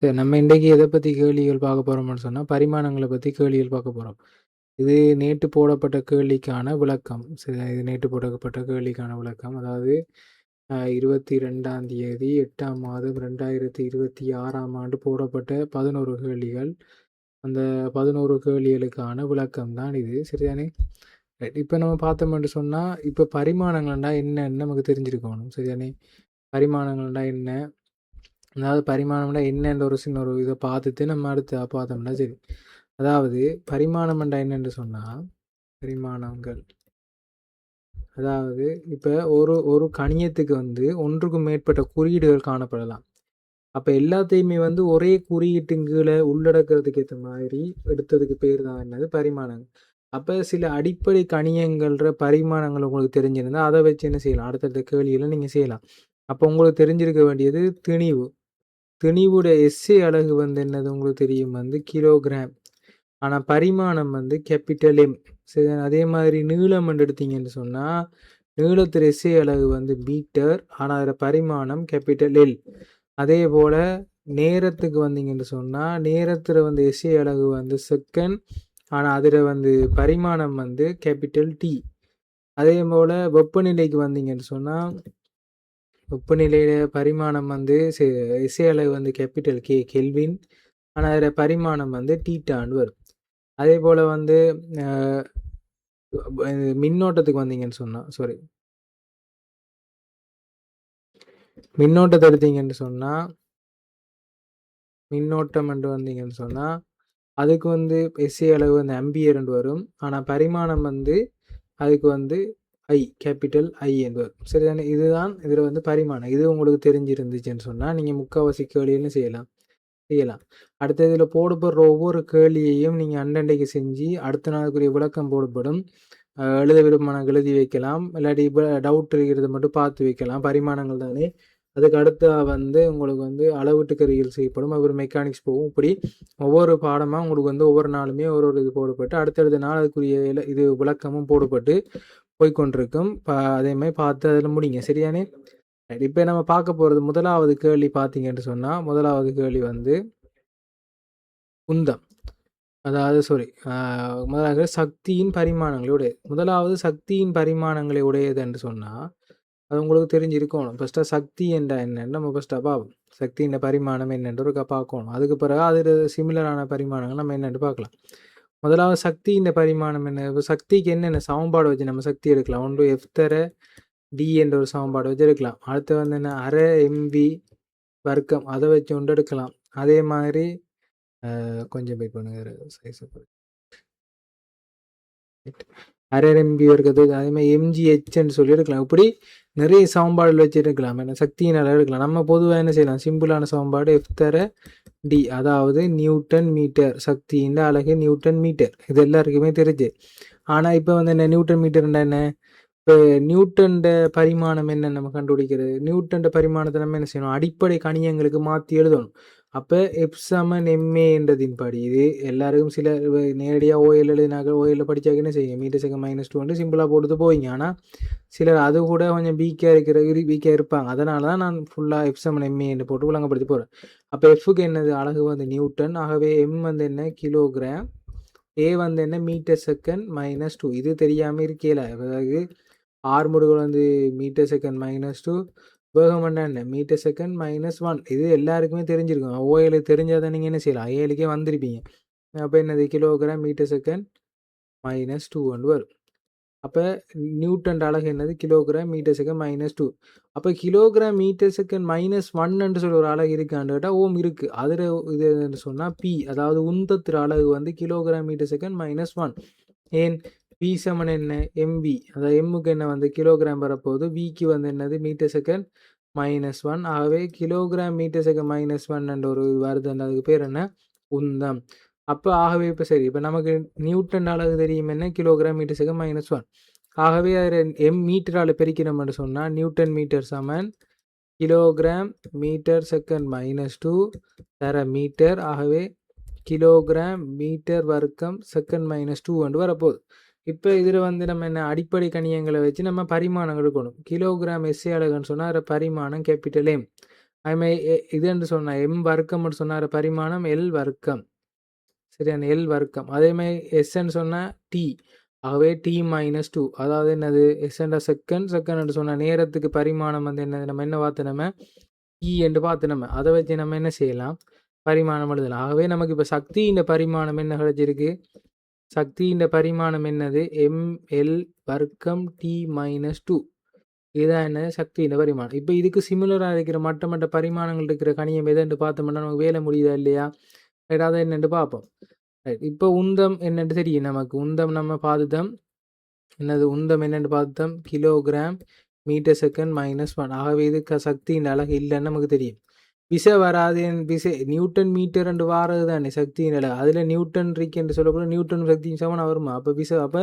சரி, நம்ம இன்றைக்கு எதை பற்றி கேள்விகள் பார்க்க போகிறோம்னு சொன்னால் பரிமாணங்களை பற்றி கேள்விகள் பார்க்க போகிறோம். இது நேற்று போடப்பட்ட கேள்விக்கான விளக்கம். சரி, இது நேற்று போடப்பட்ட கேள்விக்கான விளக்கம். அதாவது 22 8ஆம் மாதம் 2026ஆம் ஆண்டு போடப்பட்ட 11 கேள்விகள். அந்த 11 கேள்விகளுக்கான விளக்கம் தான் இது. சரிதானே? இப்போ நம்ம பார்த்தோம்னு சொன்னால் இப்போ பரிமாணங்கள்னா என்னன்னு நமக்கு தெரிஞ்சிருக்கணும். சரிதானே? பரிமாணங்கள்னா என்ன, அதாவது பரிமாணம்னா என்னன்ற ஒரு சின்ன ஒரு இதை பார்த்துட்டு நம்ம அடுத்து பார்த்தோம்னா சரி. அதாவது பரிமாணம்ண்டா என்னென்று சொன்னால் பரிமாணங்கள், அதாவது இப்போ ஒரு ஒரு கணியத்துக்கு ஒன்றுக்கும் மேற்பட்ட குறியீடுகள் காணப்படலாம். அப்போ எல்லாத்தையுமே ஒரே குறியீட்டின் கீழே உள்ளடக்கிறதுக்கு ஏற்ற மாதிரி எடுத்ததுக்கு பேர் தான் என்னது பரிமாணங்கள். அப்போ சில அடிப்படை கணியங்கள்ன்ற பரிமாணங்கள் உங்களுக்கு தெரிஞ்சிருந்தால் அதை வச்சு என்ன செய்யலாம், அடுத்தடுத்த கேள்விகளை நீங்கள் செய்யலாம். அப்போ உங்களுக்கு தெரிஞ்சிருக்க வேண்டியது திணிவு. திணிவுட எஸ்ஏ அலகு என்னது உங்களுக்கு தெரியும், கிலோகிராம். ஆனால் பரிமாணம் கேபிட்டல் எம். சரி, அதே மாதிரி நீளம் எடுத்தீங்கன்னு சொன்னால் நீளத்தில் எஸ்ஏ அலகு மீட்டர், ஆனால் அதில் பரிமாணம் கேபிட்டல் எல். அதே போல் நேரத்துக்கு வந்தீங்கன்னு சொன்னால் நேரத்தில் எஸ்ஏ அலகு செகண்ட், ஆனால் அதில் பரிமாணம் கேபிட்டல் டி. அதே போல் வெப்பநிலைக்கு வந்தீங்கன்னு சொன்னால் வெப்பநிலையில பரிமாணம் எஸ்ஏ அலகு கேபிட்டல் கே கெல்வின், ஆனால் அதில் பரிமாணம் டீட்டான்னு வரும். அதே போல் மின்னோட்டத்துக்கு வந்தீங்கன்னு சொன்னால் மின்னோட்டத்தை எடுத்தீங்கன்னு சொன்னால் மின்னோட்டம் என்று வந்தீங்கன்னு சொன்னால் அதுக்கு எஸ்ஏ அளவு ஆம்பியர் என்று வரும். ஆனால் பரிமாணம் அதுக்கு ஐ கேபிட்டல் ஐ என்று வரும். சரிதானே? இதுதான் இதில் பரிமாணம். இது உங்களுக்கு தெரிஞ்சிருந்துச்சுன்னு சொன்னால் நீங்கள் முக்கால்வாசி கேள்வின்னு செய்யலாம். அடுத்த இதில் போடப்படுற ஒவ்வொரு கேள்வியையும் நீங்கள் அண்டண்டைக்கு செஞ்சு அடுத்த நாளுக்குரிய விளக்கம் போடப்படும். எழுத விரும்பினாங்க எழுதி வைக்கலாம், இல்லாட்டி இப்போ டவுட் இருக்கிறத மட்டும் பார்த்து வைக்கலாம். பரிமாணங்கள் தானே. அதுக்கு அடுத்த உங்களுக்கு அளவீட்டு கருவிகள் செய்யப்படும். ஒரு மெக்கானிக்ஸ் போகும். இப்படி ஒவ்வொரு பாடமாக உங்களுக்கு ஒவ்வொரு நாளுமே ஒரு இது போடப்பட்டு அடுத்தடுத்த நாள் அதுக்குரிய இது விளக்கமும் போடப்பட்டு போய்கொண்டிருக்கும். அதே மாதிரி பார்த்து அதில் முடிங்க. சரியானே? இப்போ நம்ம பார்க்க போகிறது முதலாவது கேள்வி பார்த்தீங்கன்னு சொன்னால் முதலாவது கேள்வி உந்தம், அதாவது முதலாவது சக்தியின் பரிமாணங்களை உடையது. முதலாவது சக்தியின் பரிமாணங்களை உடையது என்று சொன்னால் அது உங்களுக்கு தெரிஞ்சிருக்கணும். ஃபஸ்ட்டாக சக்தி என்ற என்னன்னு நம்ம ஃபஸ்ட்டாக பார்ப்போம். சக்தியின் பரிமாணம் என்னென்று ஒரு பார்க்கணும். அதுக்கு பிறகு அதில் சிமிலரான பரிமாணங்கள் நம்ம என்னென்று பார்க்கலாம். முதலாவது சக்தியின் பரிமாணம் என்ன? இப்போ சக்திக்கு என்னென்ன சமன்பாடு வச்சு நம்ம சக்தி எடுக்கலாம். ஒன்று எஃப் தர டி என்ற ஒரு சமன்பாடு வச்சு எடுக்கலாம். அடுத்து என்ன அரை எம்வி வர்க்கம், அதை வச்சு ஒன்று எடுக்கலாம். அதே மாதிரி கொஞ்சம் வெயிட் பண்ணுங்க, சைஸ் அரை எம்பி இருக்கிறது. அதே மாதிரி எம்ஜிஹெச்ன்னு சொல்லி எடுக்கலாம். இப்படி நிறைய சமன்பாடுகள் வச்சு எடுக்கலாம். என்ன சக்தியினால் எடுக்கலாம். நம்ம பொதுவாக என்ன செய்யலாம், சிம்பிளான சமன்பாடு எஃப் தர டி, அதாவது நியூட்டன் மீட்டர். சக்தியின் அலகு நியூட்டன் மீட்டர், இது எல்லாருக்குமே தெரிஞ்சு. ஆனால் இப்போ என்ன நியூட்டன் மீட்டர்ண்டா என்ன? இப்போ நியூட்டன் பரிமாணம் என்ன நம்ம கண்டுபிடிக்கிறது? நியூட்டன் பரிமாணத்தை நம்ம என்ன செய்யணும், அடிப்படை கணியங்களுக்கு மாற்றி எழுதணும். அப்போ எப்சமன் எம்ஏ என்றதின் படி இது எல்லாருக்கும் சில நேரடியாக ஓஎல் எழுதினாக்க ஓஎல்ல படித்தாக்க என்ன செய்யுங்க, மீட்டர் செகண்ட் -2 சிம்பிளாக போட்டு போவீங்க. ஆனால் சிலர் அது கூட கொஞ்சம் வீக்காக இருப்பாங்க. அதனால தான் நான் ஃபுல்லாக எப்சமன் எம்ஏ என்று போட்டு விளங்கப்படுத்தி போகிறேன். அப்போ எஃப்க்கு என்னது அலகு நியூட்டன். ஆகவே எம் என்ன கிலோகிராம், ஏ என்ன மீட்டர் செகண்ட் -2. இது தெரியாமல் இருக்கல. அதாவது ஆர்முடுகள் மீட்டர் செகண்ட் -2, வேகம் என்ன மீட்டர் செகண்ட் -1. இது எல்லாருக்குமே தெரிஞ்சிருக்கும். ஓஏலுக்கு தெரிஞ்சாதான் நீங்கள் என்ன செய்யலாம், ஏழுக்கே வந்திருப்பீங்க. அப்போ என்னது கிலோகிராம் மீட்டர் செகண்ட் -2 வரும். அப்போ நியூட்டன் அலகு என்னது கிலோகிராம் மீட்டர் செகண்ட் -2. அப்போ கிலோகிராம் மீட்டர் செகண்ட் -1 சொல்லி ஒரு அலகு இருக்கான்னு கேட்டால் ஓம் இருக்குது. அதில் இது சொன்னால் பி, அதாவது உந்தத்திர அலகு கிலோகிராம் மீட்டர் செகண்ட் -1. ஏன் பி சமன் என்ன எம்பி, அதாவது எம்முக்கு என்ன கிலோகிராம் வரப்போகுது, விக்கு என்னது மீட்டர் செகண்ட் -1. ஆகவே கிலோகிராம் மீட்டர் செகண்ட் -1 ஒரு வருது. அதுக்கு பேர் என்ன, உந்தம். அப்போ ஆகவே இப்போ சரி, இப்போ நமக்கு நியூட்டன் அலகு தெரியும் என்ன, கிலோகிராம் மீட்டர் செகண்ட் -1. ஆகவே அதில் எம் மீட்டரால் பெருக்கிறோம்னு சொன்னால் நியூட்டன் மீட்டர் சமன் கிலோகிராம் மீட்டர் செகண்ட் -2 தர மீட்டர். ஆகவே கிலோகிராம் மீட்டர் வர்க்கம் செகண்ட் -2 வரப்போகுது. இப்போ இதில் நம்ம என்ன அடிப்படை கணியங்களை வச்சு நம்ம பரிமாணம் எடுக்கணும். கிலோகிராம் எஸ்ஏ அலகுன்னு சொன்னால் அதில் பரிமாணம் கேபிட்டல் எம். அதுமாதிரி இது என்று சொன்னால் எம் வர்க்கம்னு சொன்னார் பரிமாணம் எல் வர்க்கம். சரியான எல் வர்க்கம். அதேமாதிரி எஸ்ன்னு சொன்னால் டி. ஆகவே டி மைனஸ் 2. அதாவது என்னது எஸ்என்டா செகண்ட் சொன்னால் நேரத்துக்கு பரிமாணம் வந்து என்னது நம்ம என்ன பார்த்து நம்ம இ என்று பார்த்து நம்ம அதை வச்சு நம்ம என்ன செய்யலாம் பரிமாணம் எழுதலாம். ஆகவே நமக்கு இப்போ சக்தியின் பரிமாணம் என்ன கிடைச்சிருக்கு? சக்தியின் பரிமாணம் என்னது? எம்எல் வர்க்கம் டி மைனஸ் 2. இதுதான் என்ன சக்தியின் பரிமாணம். இப்போ இதுக்கு சிமிலராக இருக்கிற மற்ற பரிமாணங்கள் இருக்கிற கணியம் எதுன்னு பார்த்தோம்னா நமக்கு வேலை முடியுதா இல்லையா? ஏதாவது என்னென்று பார்ப்போம். ரைட். இப்போ உந்தம் என்னென்று தெரியும் நமக்கு. உந்தம் நம்ம பார்த்துட்டோம். என்னது உந்தம் என்னென்று பார்த்தோம்? Kilogram metre second -1. ஆகவே இதுக்கு சக்தியின் அலகு இல்லைன்னு நமக்கு தெரியும். விசை வராது. விசை நியூட்டன் மீட்டர் என்று வாரது தானே சக்தியின் அலகு. அதில் நியூட்டன் இருக்கு என்று சொல்லக்கூட நியூட்டன் சக்தியின் சமன் வருமா? அப்போ விசை அப்போ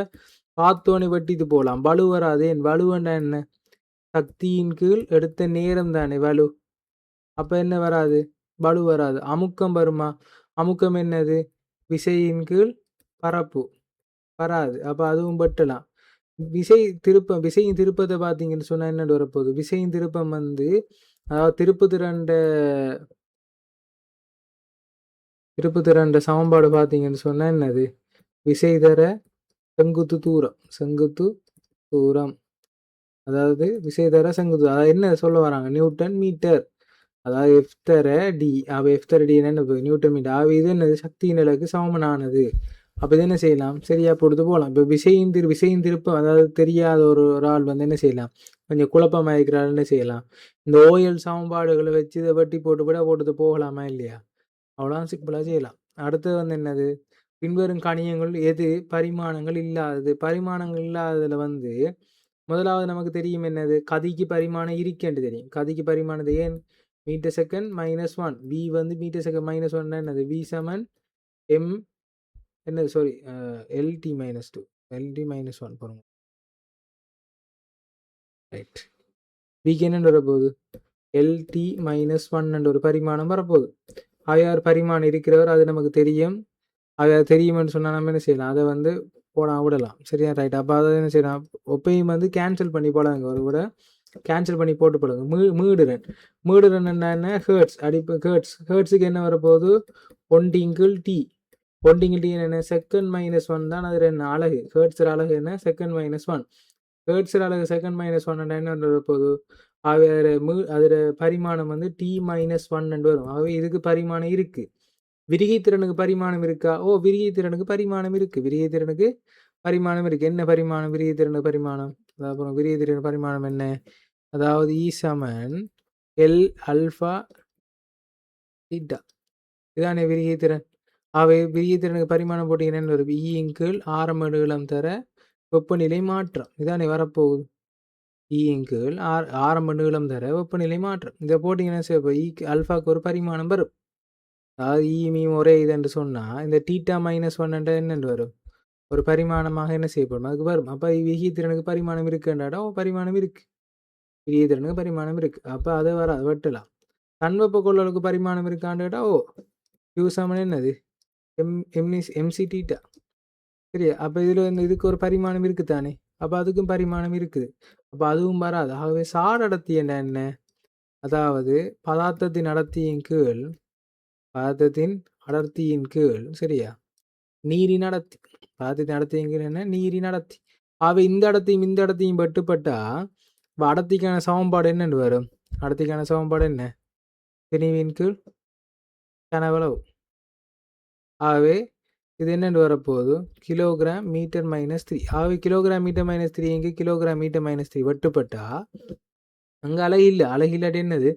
பார்த்தோன்னே வெட்டிட்டு போகலாம். வலு வராது. என் வலுவண்டா என்ன? சக்தியின் கீழ் எடுத்த நேரம் தானே வலு. அப்போ என்ன வராது? வலு வராது. அமுக்கம் வருமா? அமுக்கம் என்னது? விசையின் கீழ் பரப்பு வராது. அப்போ அதுவும் வெட்டலாம். விசையின் திருப்பத்தை பார்த்தீங்கன்னு சொன்னால் என்ன வரப்போகுது? விசையின் திருப்பம் வந்து அதாவது திருப்பு திரண்ட சமன்பாடு பார்த்தீங்கன்னு சொன்னால் என்னது? விசை தர செங்குத்து தூரம். அதாவது விசை தர செங்குத்து. அதாவது என்ன சொல்ல வராங்க? Newton metre. அதாவது எஃப் தர டி. அப்போ எஃப் தர டி என்ன நியூட்டன் மீட்டர். ஆக இது என்னது? சக்தியின் நிலைக்கு சமனானது. அப்போ இது என்ன செய்யலாம்? சரியா பொறுத்து போகலாம். இப்போ விசையின் திருப்பம் அதாவது தெரியாத ஒரு ஆள் வந்து என்ன செய்யலாம்? கொஞ்சம் குழப்பமாக இருக்கிறாள் என்ன செய்யலாம்? இந்த ஓஎல் சமன்பாடுகளை வச்சு இதை வெட்டி போட்டுட்டு போகலாமா இல்லையா? அவ்வளோ சிம்பிளாக செய்யலாம். அடுத்தது வந்து என்னது? பின்வரும் கணியங்கள் எது பரிமாணங்கள் இல்லாதது? பரிமாணங்கள் இல்லாததில் வந்து முதலாவது நமக்கு தெரியும் என்னது? கதிக்கு பரிமாணம் இருக்கேன்னு தெரியும். கதிக்கு பரிமாணத்தை ஏன் மீட்டர் செகண்ட் -1. வி வந்து மீட்டர் செகண்ட் -1 என்னது? வி சமன் எம் என்னது சாரி எல்டி -2 எல்டி -1 போகிறோம். ரைட். விக்கு என்ன வரப்போகுது? எல்டி -1 ஒரு பரிமாணம் வரப்போகுது. ஆயார் பரிமாணம் இருக்கிறவர் அது நமக்கு தெரியும். அதை தெரியுமென்னு சொன்னால் நம்ம என்ன செய்யலாம்? அதை வந்து விடலாம். சரியா? ரைட். அப்போ அதை என்ன செய்யலாம்? ஒப்பையும் வந்து கேன்சல் பண்ணி போடாங்க. ஒரு கூட கேன்சல் பண்ணி போட்டு போடுங்க. மீடுரன் என்ன? ஹேர்ட்ஸ். ஹேர்ட்ஸுக்கு என்ன வரப்போகுது? 1 டி. 1 டி என்ன? செகண்ட் -1 தான். அது என்ன அலகு? ஹேர்ட்ஸ் அலகு என்ன? செகண்ட் -1. ஹேர்ட்ஸ் அலகு செகண்ட் -1 என்ன வரப்போகுது? அதோட பரிமாணம் வந்து டி -1 வரும். ஆகவே இதுக்கு பரிமாணம் இருக்கு. விரிகைத்திறனுக்கு பரிமாணம் இருக்கா? விரிகைத்திறனுக்கு பரிமாணம் இருக்கு. என்ன பரிமாணம்? விரிகைத்திறனுக்கு பரிமாணம். அப்புறம் விரிகைத்திறன் பரிமாணம் என்ன? அதாவது இ சமன் எல் அல்ஃபா தீட்டா. இதானே விரிகைத்திறன். அவை விரிகைத்திறனுக்கு பரிமாணம் போட்டீங்கன்னா என்ன வரும்? இயின் கீழ் ஆரம்ப நீளம் தர வெப்பநிலை மாற்றம். இதானே வரப்போகுது. இயின் கீழ் ஆரம்ப நீளம் தர வெப்பநிலை மாற்றம். இதை போட்டிங்கன்னா அல்ஃபாவுக்கு ஒரு பரிமாணம் வரும். அதாவது ஈமி ஒரே இதுன்னு சொன்னால் இந்த டீட்டா -1 என்னென்று வரும்? ஒரு பரிமாணமாக என்ன செய்யப்படும்? அதுக்கு வரும். அப்போ விகித்திறனுக்கு பரிமாணம் இருக்குன்றாடா? பரிமாணம் இருக்கு. விகித்திறனுக்கு பரிமாணம் இருக்கு. அப்போ அதை வராது, வெட்டலாம். தன்வெப்ப கொள்ளலுக்கு பரிமாணம் இருக்கான்டா? யூ சமன் என்னது? MC theta. சரியா? அப்போ இதில் இதுக்கு ஒரு பரிமாணம் இருக்குதானே? அப்போ அதுக்கும் பரிமாணம் இருக்குது. அப்போ அதுவும் வராது. ஆகவே சார் அடர்த்தி என்ன? அதாவது பதார்த்தத்தின் அடர்த்தியின் கீழ் சரியா நீரின் அடர்த்தி. பதார்த்தத்தின் அடர்த்தியின் கீழ் என்ன? நீரின் அடர்த்தி. ஆகவே இந்த அடர்த்தியும் வெட்டுப்பட்டா அடர்த்திக்கான சமன்பாடு என்னென்று வரும்? அடர்த்திக்கான சமன்பாடு என்ன? திணிவின் கீழ் கனவளவு. ஆகவே இது என்னென்று வரப்போகுது? Kilogram metre -3. ஆகவே கிலோகிராம் மீட்டர் -3 இங்கே கிலோகிராம் மீட்டர் -3 வெட்டுப்பட்டா அங்கே அலகு இல்லாட்டி என்னது?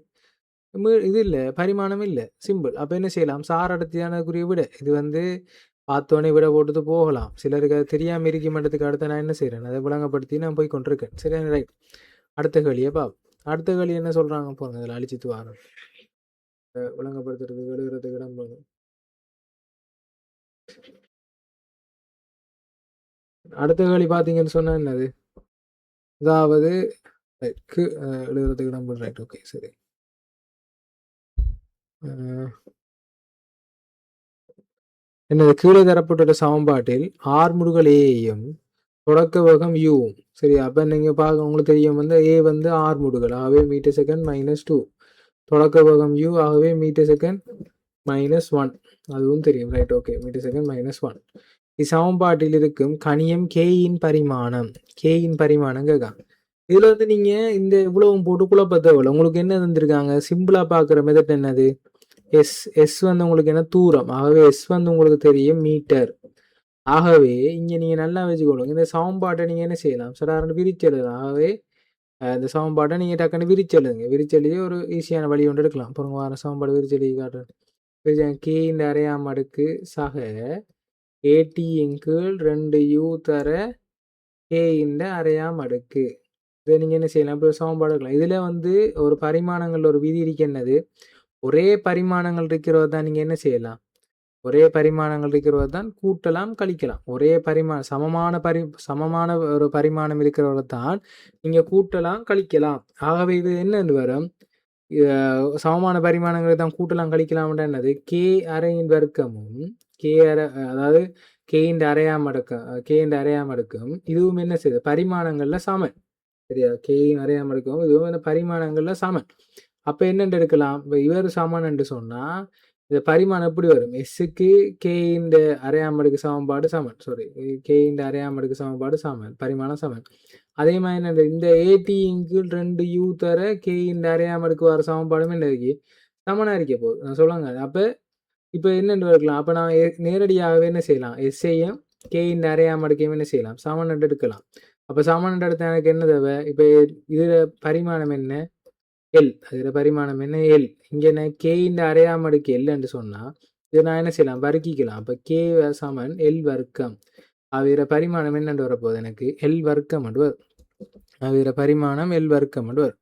இது இல்லை, பரிமாணம் இல்லை. சிம்பிள். அப்போ என்ன செய்யலாம்? சார் அடர்த்தியானக்குரிய விட இது வந்து பார்த்தோன்னே விட போட்டுட்டு போகலாம். சிலருக்கு அது தெரியாமல் இருக்க மாட்டதுக்கு அடுத்த நான் என்ன செய்கிறேன்? அதை விளங்கப்படுத்தி நான் போய் கொண்டிருக்கேன். சரியா? ரைட். அடுத்த கேள்வியை அடுத்த கேள்வி என்ன சொல்கிறாங்க போங்க. அதில் அழிச்சிட்டு வாரம் விளங்கப்படுத்துறதுக்கு எழுதுறதுக்கு இடம் போகும். அடுத்த கேள்வி பார்த்தீங்கன்னு சொன்னால் என்னது? அதாவது எழுதுறதுக்கு இடம் போடு. ரைட். ஓகே, சரி. என்னது? கீழே தரப்பட்டுள்ள சமன்பாட்டில் ஆர்முடுகள் ஏயும் தொடக்க வேகம் யூவும். சரி, அப்போ நீங்கள் உங்களுக்கு தெரியும் வந்து ஏ வந்து ஆர்முடுகள். ஆகவே மீட்டர் செகண்ட் -2. தொடக்க பாகம் u, ஆகவே மீட்டர் செகண்ட் -1 அதுவும் தெரியும். Right, okay. Metre second -1. இச்சமன்பாட்டில் இருக்கும் கணியம் கேயின் பரிமாணம். கேயின் பரிமாணம் கேட்காங்க. இதுல வந்து நீங்க இந்த இவ்வளவும் போட்டு குழப்ப தேவையில்ல. உங்களுக்கு என்ன தந்திருக்காங்க? சிம்பிளா பாக்குற மெத்தட் என்னது? எஸ் வந்து உங்களுக்கு என்ன தூரம், ஆகவே எஸ் வந்து உங்களுக்கு தெரியும் மீட்டர். ஆகவே இங்க நீங்க நல்லா வச்சுக்கொள்ளுங்க, இந்த சமன்பாட்டை நீங்க என்ன செய்யலாம், சாதாரண பிரிச்சு எழுதலாம். ஆகவே இந்த சமன்பாட்டை நீங்க டக்குன்னு விரிச்சு எழுதுங்க. விரிச்செழுதி ஒரு ஈஸியான வழி ஒன்று எடுக்கலாம். அப்புறம் வார சமன்பாடு விரிச்செழுதி காட்டுறேன். கே இந்த அரையாம் அடுக்கு சக ஏடி கீழ் 2u தர கே இந்த அரையாம் அடுக்கு. இதை நீங்க என்ன செய்யலாம், இப்போ சமன்பாடு இருக்கலாம். இதுல வந்து ஒரு பரிமாணங்கள் ஒரு விதி இருக்கு. என்னது? ஒரே பரிமாணங்கள் இருக்கிறத தான் நீங்க என்ன செய்யலாம், ஒரே பரிமாணங்கள் இருக்கிறத தான் கூட்டலாம் கழிக்கலாம். ஒரே சமமான ஒரு பரிமாணம் இருக்கிறவரை தான் நீங்க கூட்டலாம் கழிக்கலாம். ஆகவே இது என்னன்னு வரும், சமமான பரிமாணங்களை தான் கூட்டலாம் கழிக்கலாம்ன்ற என்னது, கே அரையின் வர்க்கமும் கே அரை, அதாவது கே இந்த அரையாம் அடுக்கும் இதுவும் என்ன செய்யுது, பரிமாணங்கள்ல சமன். சரியா? கேயின் அரையாம் அடுக்கும் இதுவும் என்ன பரிமாணங்கள்ல சமன். அப்ப என்னென்று எடுக்கலாம், இப்போ இவர் சமன் என்று சொன்னா இந்த பரிமாணம் எப்படி வரும், எஸ்ஸுக்கு கே இந்த அரையாம் அடுக்கு சமன்பாடு சமன், சாரி கே இந்த அரையாம் அடுக்கு சமன்பாடு சமன், பரிமாணம் சமன். அதே மாதிரி என்ன, இந்த ஏடி கீழ் 2u தர கே இந்த அரையாம் அடுக்கு வர சமன்பாடும் என்ன இருக்கு, சமனா இருக்க போகுது. நான் சொல்லுங்க. அப்ப இப்போ என்னென்று இருக்கலாம், அப்ப நான் நேரடியாகவே என்ன செய்யலாம், எஸ்ஐயும் கே இந்த அரையாம் அடுக்கையும் என்ன செய்யலாம், சமன் என்று எடுக்கலாம். அப்ப சமன் என்று எடுத்த எனக்கு என்ன தேவை, இப்போ இதுல பரிமாணம் என்ன, எல். அதுல பரிமாணம் என்ன, எல். இங்க என்ன, கே இந்த அரையாம் அடுக்கு எல் என்று சொன்னா இதை நான் என்ன செய்யலாம், வர்க்கிக்கலாம். அப்ப கே சமன் எல் வர்க்கம். அவையிற பரிமாணம் என்னென்று வரப்போகுது, எனக்கு எல் வர்க்கம் என்று வரும். அவையிற பரிமாணம் எல் வர்க்கம் என்று வரும்.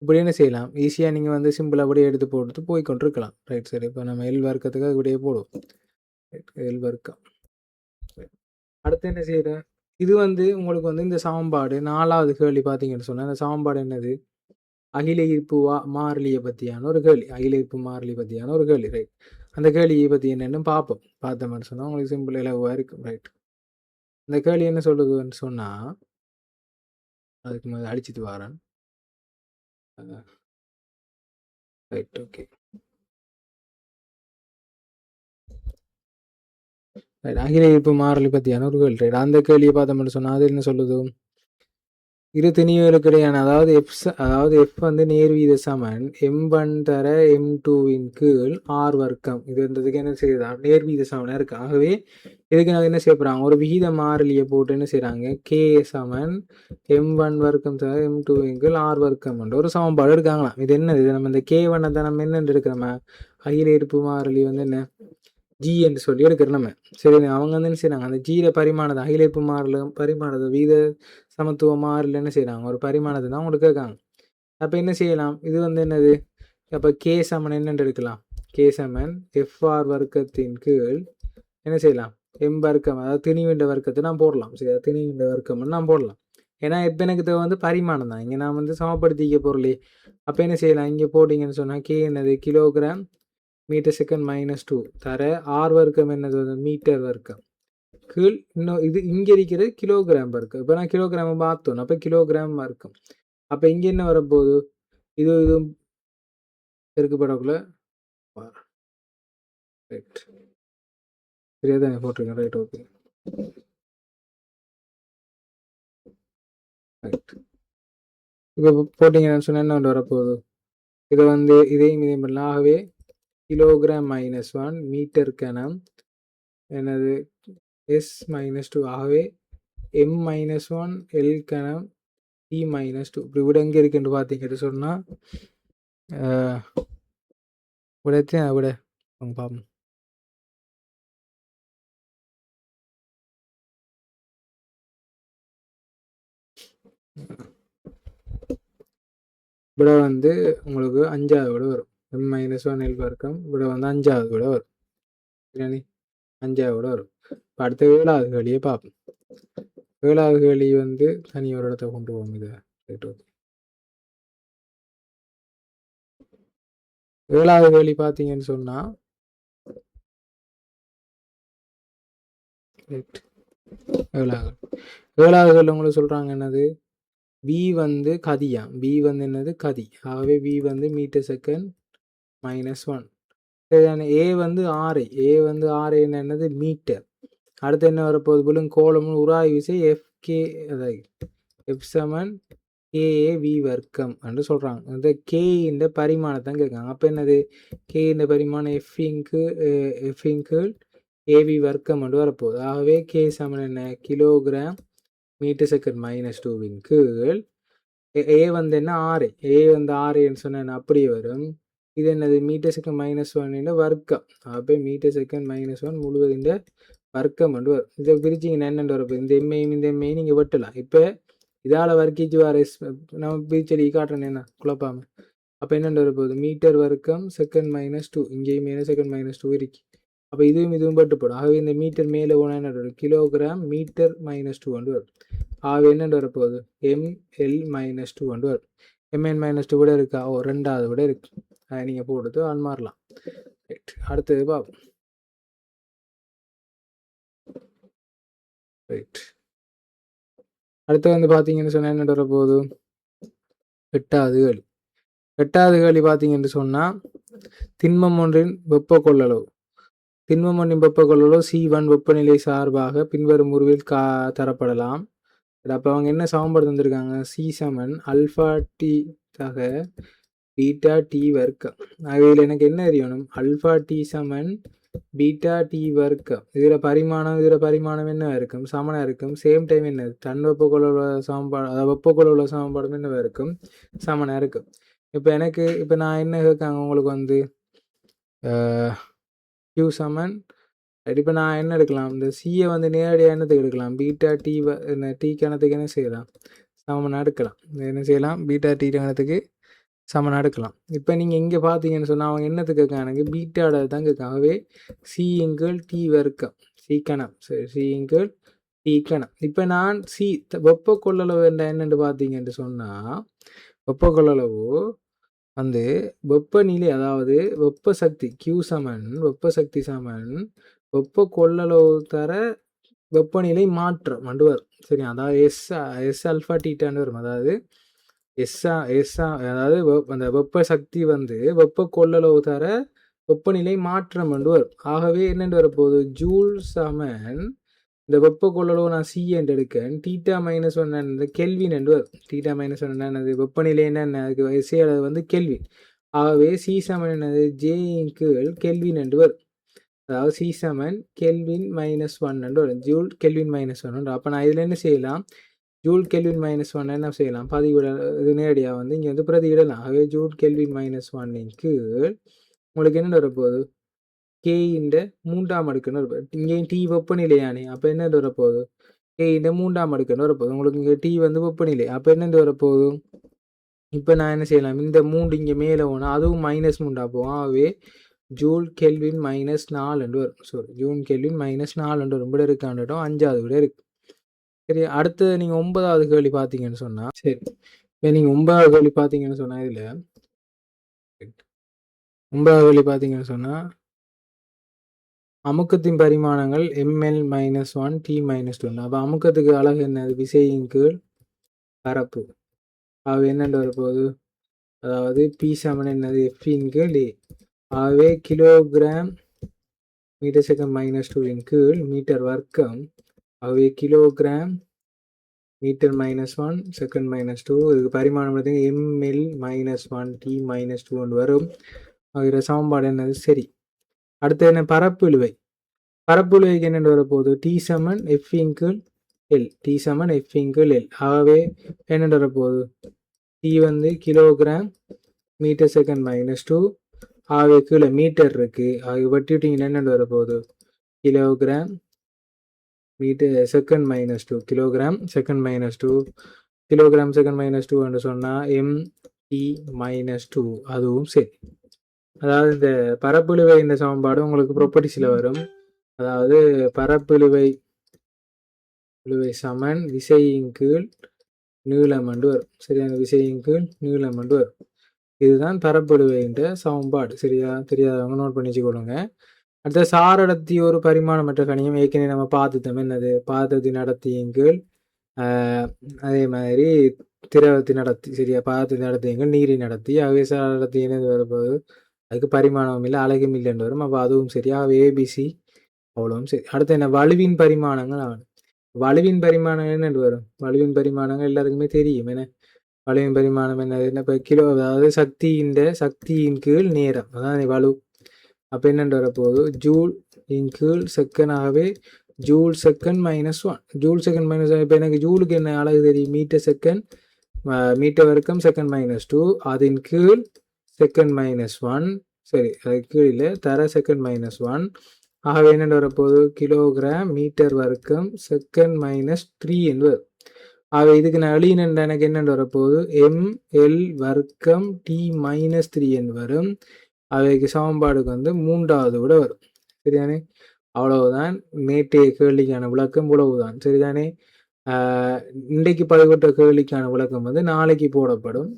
இப்படி என்ன செய்யலாம், ஈஸியா நீங்க வந்து சிம்பிள் அப்படியே எடுத்து போட்டு போய் கொண்டிருக்கலாம். ரைட், சரி. இப்போ நம்ம எல் வர்க்கத்துக்கு இப்படியே போடுவோம். எல் வர்க்கம். அடுத்து என்ன செய்யறேன், இது வந்து உங்களுக்கு வந்து இந்த சமன்பாடு 4வது கேள்வி பார்த்தீங்கன்னு சொன்னா, இந்த சமன்பாடு என்னது, அகில ஈர்ப்பு மாறிலியை பற்றியான ஒரு கேள்வி. அகில ஈர்ப்பு மாறிலி பற்றியான ஒரு கேள்வி. ரைட், அந்த கேள்வியை பற்றி என்னென்னு பார்ப்போம். பார்த்தோம்னு சொன்னால் உங்களுக்கு சிம்பிள் இலகுவாக இருக்கும். ரைட், இந்த கேள்வி என்ன சொல்லுதுன்னு சொன்னால், அதுக்கு முதல்ல அடிச்சுட்டு வரேன். Right, okay. ரைட், அகில ஈர்ப்பு மாறிலி பற்றியான ஒரு கேள்வி. ரைட், அந்த கேள்வியை பார்த்தோம்னு சொன்னால் அது என்ன சொல்லுது, இரு திணிவுகளுக்கு இடையான, அதாவது எஃப் வந்து நேர்வீத சமன் m1 தர m2வின் கீழ் ஆர் வர்க்கம். இதுன்றதுக்கு என்ன செய்யலாம், நேர்வீத சமனாக இருக்கு. ஆகவே இதுக்கு நாங்கள் என்ன செய்ய போகிறாங்க, ஒரு விகித மாறிலியை போட்டு என்ன செய்கிறாங்க, கே சமன் m1 வர்க்கம் தர m2வின் கீழ் ஆர் வர்க்கம் என்ற ஒரு சமன்பாடு எடுக்காங்களாம். இது என்னது, இது நம்ம இந்த கே1 தான் நம்ம என்ன எடுக்கிறோமா, அகில இருப்பு மாறிலி வந்து என்ன ஜி என்று சொல்லி எடுக்கிறோம் நம்ம. சரி, அவங்க வந்து என்ன செய்யறாங்க, அந்த ஜீர பரிமாணத்தை அகில இருப்பு பரிமாணத்தை வீத சமத்துவ மாறில் என்ன செய்யறாங்க, ஒரு பரிமாணத்தை தான் உங்களுக்கு கேட்காங்க. அப்ப என்ன செய்யலாம், இது வந்து என்னது, அப்ப கே சமன் என்னென்று எடுக்கலாம், கே சமன் எஃப்ஆர் வர்க்கத்தின் கீழ் என்ன செய்யலாம், எம் வர்க்கம், அதாவது திணிவிண்ட வர்க்கத்தை நான் போடலாம். சரி, திணிவிண்ட வர்க்கம்னு நான் போடலாம். ஏன்னா இப்போ எனக்கு வந்து பரிமாணம் தான், இங்கே நான் வந்து சமப்படுத்திக்க பொருளே. அப்போ என்ன செய்யலாம், இங்கே போட்டிங்கன்னு சொன்னால் கே என்னது கிலோகிராம் மீட்டர் செகண்ட் -2 தர ஆர் வர்க்கம் என்னது மீட்டர் வர்க்கம் கீழ் இன்னும் இது இங்கே இருக்கிறது கிலோகிராம் வர்க்கம். இப்போ நான் கிலோகிராம் பார்த்தோம், அப்போ கிலோகிராம் வர்க்கம். அப்போ இங்கே என்ன வரப்போகுது, இது பெருக்கப்படக்குள்ள ரைட், சரியா தானே போட்டிருக்கேன். Right, okay. ரைட், இப்போ போட்டிங்கன்னு சொன்னால் என்ன வரப்போகுது, இதை வந்து இதையும் பண்ணலாம். ஆகவே கிலோகிராம் -1 மீட்டர் கணம் என்னது s-2. ஆகவே m-1 L கணம் t-2. இப்படி விட எங்கே இருக்குன்னு பார்த்தீங்கன்னு சொன்னால் விட பார்ப்போம். விட வந்து உங்களுக்கு 5வது விட வரும். m-1 L வர்க்கம் விட வந்து 5வது விட வரும். சரி, 5வது விட வரும். இப்போ அடுத்த 7வது கேள்வியை பார்ப்போம். 7வது கேள்வி வந்து தனி ஒரு இடத்த கொண்டு போவோம். இதை ரைட், ஓகே. 7வது கேள்வி பார்த்தீங்கன்னு சொன்னா ரைட், 7வது கேள்வி உங்களுக்கு சொல்றாங்க என்னது, v வந்து கதியா, v வந்து என்னது கதி. ஆகவே v வந்து மீட்டர் செகண்ட் -1. சரிதானே? ஏ வந்து ஆரை. ஏ வந்து ஆரை என்னது மீட்டர். அடுத்து என்ன வரப்போகுது போலும் கோலம் உராய் விசை எஃப்கே அதாவது எஃப் சமன் கேஏவி வர்க்கம் என்று சொல்கிறாங்க. இந்த கே இந்த பரிமாணத்தை கேட்காங்க. அப்போ என்னது கே இந்த பரிமாணம் எஃப்இங்கு ஏவி வர்க்கம் என்று வரப்போகுது. ஆகவே கே சமன் என்ன கிலோகிராம் மீட்டர் செகண்ட் -2 கீழ் ஏ வந்து என்ன ஆறு. ஏ வந்து ஆறுன்னு சொன்ன அப்படியே வரும். இது என்னது மீட்டர் செகண்ட் -1 வர்க்கம். அப்போ மீட்டர் செகண்ட் -1 முழுவதின் வர்க்கம் என்று வரும். இதை பிரிச்சிங்கன்னா என்னென்று வரப்போ இந்த எம்மையும் இந்த எம்மையும் நீங்கள் வெட்டலாம். இப்போ இதால் வர்க்கிச்சு வர நம்ம பிரிச்சடி காட்டுறேன் என்ன குழப்பாம. அப்போ என்னென்று வரப்போகுது மீட்டர் வர்க்கம் செகண்ட் -2 இங்கேயும் செகண்ட் -2 இருக்கு. அப்போ இதுவும் வெட்டுப்படும். ஆகவே இந்த மீட்டர் மேலே போனால் என்ன வரும் கிலோகிராம் மீட்டர் -2 வரும். ஆகவே என்னென்று வரப்போகுது ml -2 வரும். mn -2 விட இருக்கா? ரெண்டாவது விட இருக்கு. அதை நீங்கள் போட்டு அன்மாறலாம். ரைட், அடுத்தது பார்ப்போம். ரைட், அடுத்து வந்து பார்த்தீங்கன்னு சொன்னால் என்ன வரப்போகுது எட்டாவது கேள்வி. எட்டாவது கேள்வி பார்த்தீங்கன்னு சொன்னால் திண்மம் ஒன்றின் வெப்ப கொள்ளளவு. திண்மம் ஒன்றின் வெப்ப கொள்ளளவு C1 வெப்பநிலை சார்பாக பின்வரும் உருவில் தரப்படலாம். அப்போ அவங்க என்ன சமன்பாடு தந்திருக்காங்க? C சமன் ஆல்ஃபா டி ஆக பீட்டா டி வர்க்கம். இதில் எனக்கு என்ன தெரியணும்? ஆல்ஃபா டி சமன் பீட்டா டி வர்க்கம். இதில் பரிமாணம் என்ன இருக்கும்? சமனாக இருக்கும். சேம் டைம் என்ன தன் வெப்பக்கொள்ள சமன்பாடு அதாவது வெப்பக்கொள்ள சமன்பாடும் என்னவா இருக்கும்? சமனாக இருக்கும். இப்போ நான் என்ன கேட்காங்க உங்களுக்கு வந்து Q சமன். இப்போ நான் என்ன எடுக்கலாம்? இந்த சியை வந்து நேரடியாக என்னத்துக்கு எடுக்கலாம்? பீட்டா டி டி கணத்துக்கு என்ன செய்யலாம்? சமனாக எடுக்கலாம். என்ன செய்யலாம்? பீட்டா டி கணத்துக்கு சமனாக எடுக்கலாம். இப்போ நீங்கள் இங்கே பார்த்தீங்கன்னு சொன்னால் அவங்க என்னத்துக்கு கேட்காங்க? பீட்டாட தான் கேட்காங்கவே C டி வர்க்கம் சி கணம். சரி, C டி கணம். இப்போ நான் வெப்ப கொள்ளளவு என்னென்று பார்த்தீங்கன்னு சொன்னால் வெப்ப கொள்ளளவு வந்து வெப்பநிலை அதாவது வெப்ப சக்தி Q சமன் வெப்ப சக்தி சமன் வெப்ப கொள்ளளவு தர வெப்பநிலை மாற்றம் கொண்டு வரும். சரி, அதாவது எஸ் ஆல்ஃபா டீட்டான்னு வரும். அதாவது அதாவது அந்த வெப்ப சக்தி வந்து வெப்ப கொள்ளளவு தர வெப்பநிலை மாற்றம் கொண்டு வரும். ஆகவே என்னென்று வரப்போகுது ஜூல் சமன் இந்த வெப்ப கொள்ளளவு நான் C என்று எடுக்கேன். தீட்டா -1 இந்த கெல்வின் என்று வரும். தீட்டா -1 என்னது வெப்பநிலை என்ன அதுக்கு அளவு வந்து கெல்வின். ஆகவே C சமன் என்னது J கீழ் கெல்வின் என்று வரும். அதாவது C சமன் கெல்வின் -1 என்று வரும். Joule kelvin -1. அப்போ நான் இதில் என்ன செய்யலாம்? ஜூல் கெல்வின் -1 என்ன செய்யலாம்? பதிவிட இது நேரடியாக வந்து இங்கே வந்து பிரதியிடலாம். ஆகவே ஜூல் கெல்வின் -1 கீழ் உங்களுக்கு என்ன வரப்போகுது? K இந்த 3ஆம் அடுக்குன்னு வரப்போகுது. இங்கேயும் T வெப்பநிலையானே. அப்போ என்ன வரப்போகுது? K இந்த 3ஆம் அடுக்குன்னு வரப்போகுது. உங்களுக்கு இங்கே T வந்து வெப்பநிலை. அப்போ என்ன வரப்போகுது? இப்போ நான் என்ன செய்யலாம்? இந்த 3 இங்கே மேலே போனால் அதுவும் -3 போகும். ஆகவே ஜூல் கெல்வின் -4 என்று வரும். சாரி, ஜூல் கெல்வின் -4 என்று வரும். விட இருக்காண்டட்டும் 5வது விட இருக்கு. சரி, அடுத்து நீங்கள் 9வது கேள்வி பார்த்தீங்கன்னு சொன்னால் சரி, இப்போ நீங்கள் 9வது கேள்வி பார்த்தீங்கன்னு சொன்னால் இதில் 9வது கேள்வி பார்த்தீங்கன்னு சொன்னால் அமுக்கத்தின் பரிமாணங்கள் ml -1 t -2. அப்போ அமுக்கத்துக்கு அழகு என்னது? விசையின் கீழ் பரப்பு. ஆகவே என்னென்று வரப்போகுது? அதாவது P சமன் என்னது? F கீழ் A. ஆகவே கிலோகிராம் மீட்டர் செகண்ட் -2 கீழ் மீட்டர் வர்க்கம். ஆகவே கிலோகிராம் மீட்டர் -1 செகண்ட் -2. இதுக்கு பரிமாணம் பார்த்தீங்கன்னா ml -1 t -2 வரும். ஆகிற சமன்பாடு என்னது? சரி, அடுத்து என்ன? பரப்பு இழுவை. பரப்பு இழுவைக்கு என்னென்று வரப்போகுது? T சமன் F கீழ் L. T சமன் F கீழ் L. ஆகவே என்னென்று வரப்போகுது? T வந்து கிலோகிராம் மீட்டர் செகண்ட் -2. ஆகவே கீழே மீட்டர் இருக்கு. ஆகவே வெட்டிவிட்டிங்கன்னா என்னென்று வரப்போகுது? Kilogram metre second -2 kilogram second -2 kilogram second -2 என்று சொன்னால் MT -2. அதுவும் சரி. அதாவது இந்த பரப்பிழுவை இந்த சமன்பாடு உங்களுக்கு ப்ராப்பர்ட்டிஸில் வரும். அதாவது பரப்பிழுவை சமன் விசையின் கீழ் நீளம் என்று வரும். சரியான விசையின் கீழ் நீளம் என்று வரும். இதுதான் பரப்பிழுவைன்ற சமன்பாடு. சரியா? தெரியாதவங்க நோட் பண்ணி வச்சுக்கொள்ளுங்க. அடுத்த சாரடத்தி ஒரு பரிமாணமற்ற கணியம். ஏற்கனவே நம்ம பார்த்துட்டோம். என்னது? பாதத்தின் நடத்தியின் கீழ் அதே மாதிரி திரவத்தின் நடத்தி. சரியா? பாதத்தின் நடத்தியின் கீழ் நீரின் நடத்தி. ஆகவே சாரடத்தி என்னது வரப்போகுது? அதுக்கு பரிமாணமும் இல்லை அலகும் இல்லைன்னு வரும். அப்போ அதுவும் சரியா ஏபிசி அவ்வளவும் சரி. அடுத்து என்ன வலுவின் பரிமாணங்கள் ஆகணும். வலுவின் பரிமாணங்கள் என்னென்று வரும்? வலுவின் பரிமாணங்கள் எல்லாருக்குமே தெரியும். என்ன வலுவின் பரிமாணம் என்னது? என்ன இப்போ கிலோ, அதாவது சக்தியின் கீழ் நேரம், அதான் வலு. அப்போ என்னென்று வரப்போகுது? ஜூல் இன் கீழ் செகண்ட். ஆகவே ஜூல் செகண்ட் -1. Joule second -1. இப்போ எனக்கு ஜூலுக்கு என்ன அழகு தெரியும்? மீட்டர் செகண்ட், மீட்டர் வர்க்கம் செகண்ட் -2, அதன் கீழ் செகண்ட் -1. சரி, அது கீழே தர செகண்ட் -1. ஆகவே என்னென்று வரப்போகுது? கிலோகிராம் மீட்டர் வர்க்கம் செகண்ட் -3 என்பது. ஆகவே இதுக்கு நான் எழுதினேன், எனக்கு என்னென்று வரப்போகுது? ml வர்க்கம் t -3 என்று வரும். அவைக்கு சமன்பாடுக்கு வந்து 3வது விட வரும். சரிதானே? அவ்வளவுதான். நேற்றைய கேள்விக்கான விளக்கம் இவ்வளவுதான். சரிதானே? இன்றைக்கு பதிவிட்ட கேள்விக்கான விளக்கம் வந்து நாளைக்கு போடப்படும்.